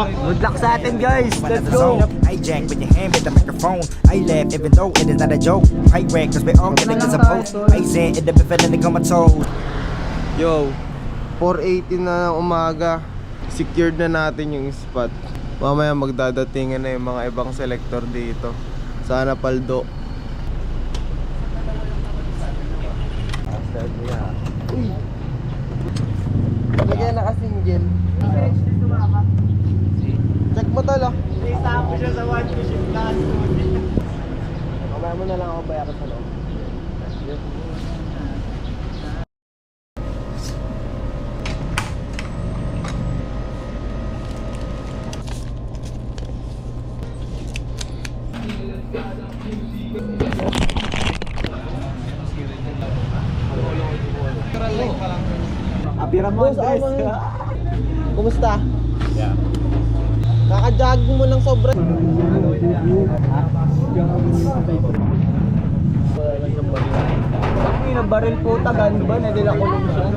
Good luck sa atin guys. Let's go. I jack with your hand with the microphone. I laugh even though it is not a joke. I wreck cause we all getting as a post. I said it the feeling on my toes. Yo, 4:18 na ng umaga. Secured na natin yung spot. Mamaya magdadatingan na yung mga ibang selector dito. Sana paldo. Uy! Lagyan na ka-single. Check mo tala. Isama siya sa one fishing class. Mamaya mo na lang ako bayaran sa loob. Apira mo, guys. Kumusta? Yeah. Kaka-jog mo ng sobra. Ang baril po tagan ba? Nadila ko lang siya.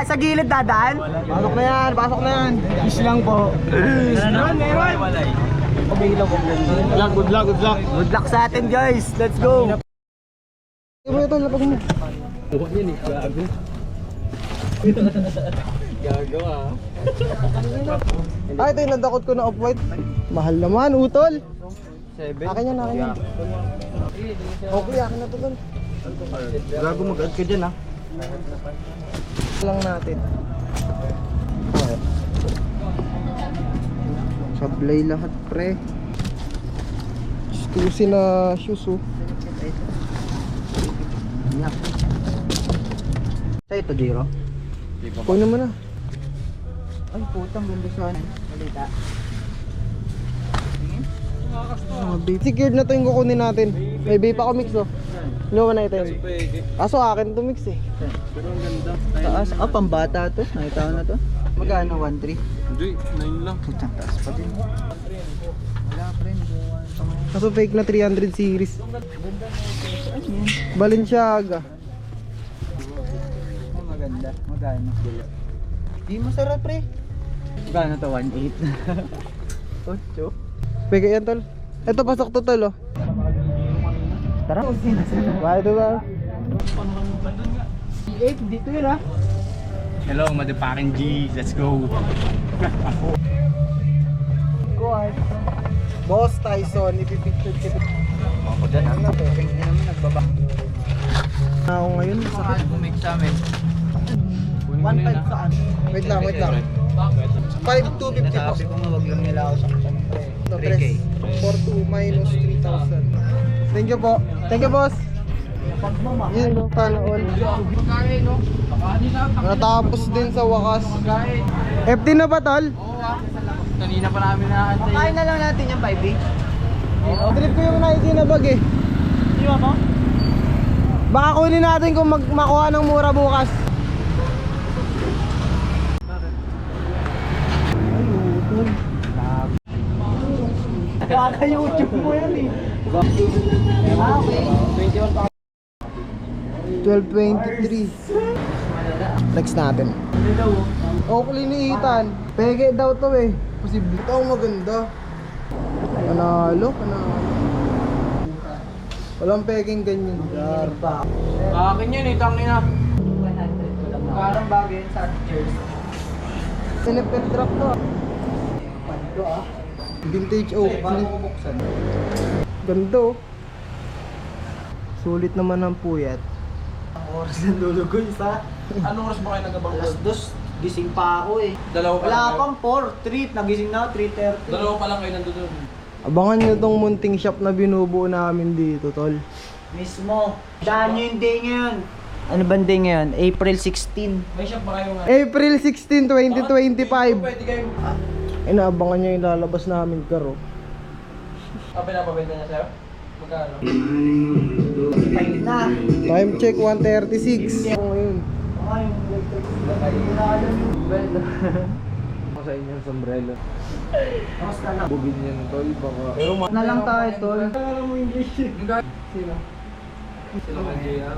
Sa gilid dadaan? Pasok na yan, pasok na yan. Fish lang po. Meron. Good luck. Good luck sa atin guys. Let's go. Ibo ito, lapag mo. Ah, ito yung nadakot ko na off-white. Mahal naman, utol. 7? Akin yan. Okay, akin na to dun. Gago mag-add ka dyan ha. Lang natin. Okay. Sablay lahat, pre. Exclusive na shoes, oh. Sa ito, Jiro. Kunin mo na. Ay, putang ganda sana. Balita. Secured na to yung kukunin natin. May vape ako mix, oh. Inuman na ito yun. Kaso akin to mix, eh. Taas. Ah, pambata to. Nakita ko na to. Magkano? 1.3? Hindi, 9 lang. Putang taas pa din. Wala pa rin. Kaso fake na 300 series. Balenciaga. Maganda. Magkano? Di masarap pre. Magkano to? 1.8. 8. Peke yan, tol. Ito, pasok to, tol, oh. Tara. Bakit ba? 8 dito yun ha. Hello, motherfucking G. Let's go. Go ahead. Boss Tyson, ipipicture kita. Ako dyan ha. Hindi naman nagbaba. Ako ngayon, Saan kumik sa amin? 1.5 saan? Wait lang. 5,250 po. Sabi ko nga wag lang nila ako saktan pre. Ito, press. 4,2 minus 3,000. Thank you po. Thank you, boss. Yan, no, sana all. Natapos din sa wakas. FT na ba, tol? Kanina pa namin naantay. Kain na lang natin yung 5 Trip ko yung Nike na bag, eh. Di ba mo? Baka kunin natin kung makuha ng mura bukas. Kaka-YouTube mo yan eh. Okay. 12.23. Next natin. Oakley ni Ethan. Pege daw to, eh. Posible. Ito ang maganda. Panalo. Walang peging ganyan. Akin yan eh, tangina. 100 parang bagay yun sa cheers. Sinipet drop to. Pando ah. Vintage Oakley. Ganda, oh. Sulit naman ang puyat. Ang oras na lulugo isa. Anong oras ba kayo nagabang? Alas 2, gising pa ako eh. Dalawa pa Wala lang pang 4, 3, nagising na ako 3:30. Dalawa pa lang kayo nandun. Abangan nyo tong munting shop na binubuo namin dito, tol. Mismo. Daan nyo yung day ngayon. Ano bang day ngayon? April 16. May shop ba kayo nga? April 16, 2025. Pwede kayo. Inaabangan nyo yung lalabas namin karo. Pinapabenta niya sa'yo? Magkano? 5 na. Time check 1:36. Ako ngayon. Ay, yung electric. Nakakala yung bell. Ako sa inyong sombrero. Kamusta na? Bugin yan, tol. Baka... Pero Na lang tayo, tol. alam mo English. Sino? Sila ka JR?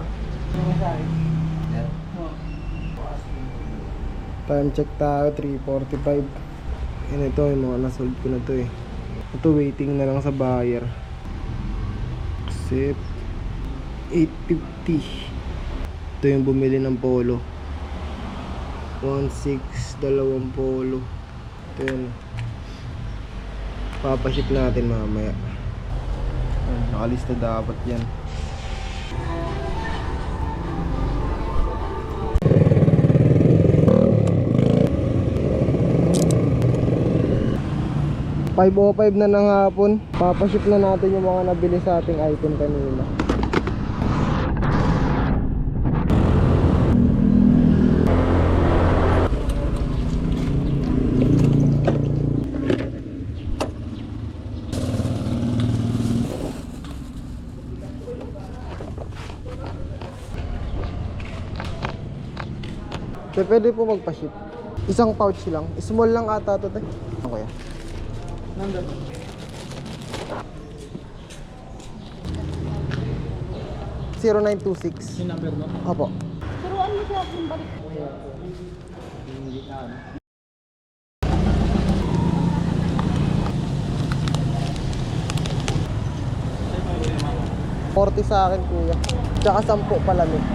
Time check tayo, 3:45. Yan ito, yung mga nasold ko na to eh. Ito waiting na lang sa buyer. Accept. 850. Ito yung bumili ng polo. 1.6, dalawang polo. Ito yun. Papaship natin mamaya. Nakalista dapat yan. $5.05 na ng hapon. Papaship na natin yung mga nabili sa ating item kanina. So, pwede po magpa-ship. Isang pouch lang. Small lang ata ito, te. Ano kaya? Nandun. $0926. Yung number mo? Opo. Turuan mo siya kung balik. Hindi na ano. $40 sa akin, kuya. Tsaka 10 palamig.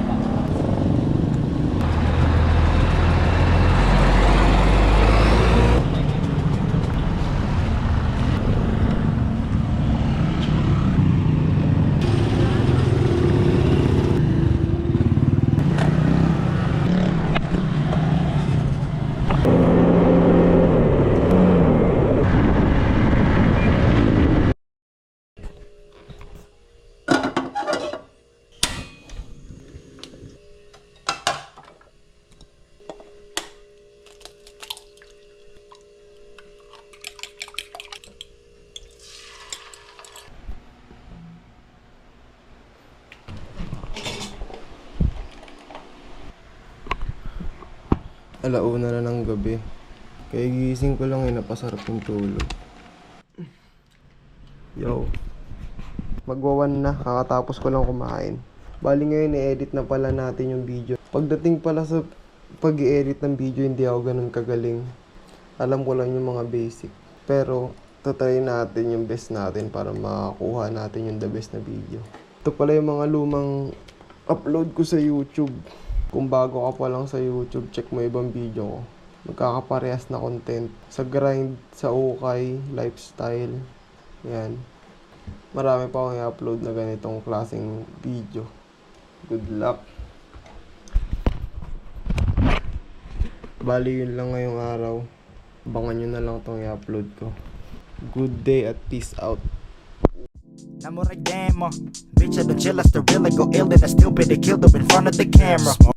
Alauna na ng gabi. Kaya gising ko lang napasarap yung tulog. Yo. Magwawan na, kakatapos ko lang kumain. Bali ngayon i-edit na pala natin yung video. Pagdating pala sa pag-i-edit ng video, hindi ako ganun kagaling. Alam ko lang yung mga basic. Pero tatry natin yung best natin para makakuha natin yung the best na video. Ito pala yung mga lumang upload ko sa YouTube. Kung bago ka pa lang sa YouTube, check mo ibang video ko. Magkakaparehas na content. Sa grind, sa ukay, lifestyle. Yan. Marami pa akong i-upload na ganitong klaseng video. Good luck. Bali yun lang ngayong araw. Abangan nyo na lang itong i-upload ko. Good day at peace out. I'm more like damn, bitch, I don't chill, I still real, I go ill, and I still pay the killed up in front of the camera.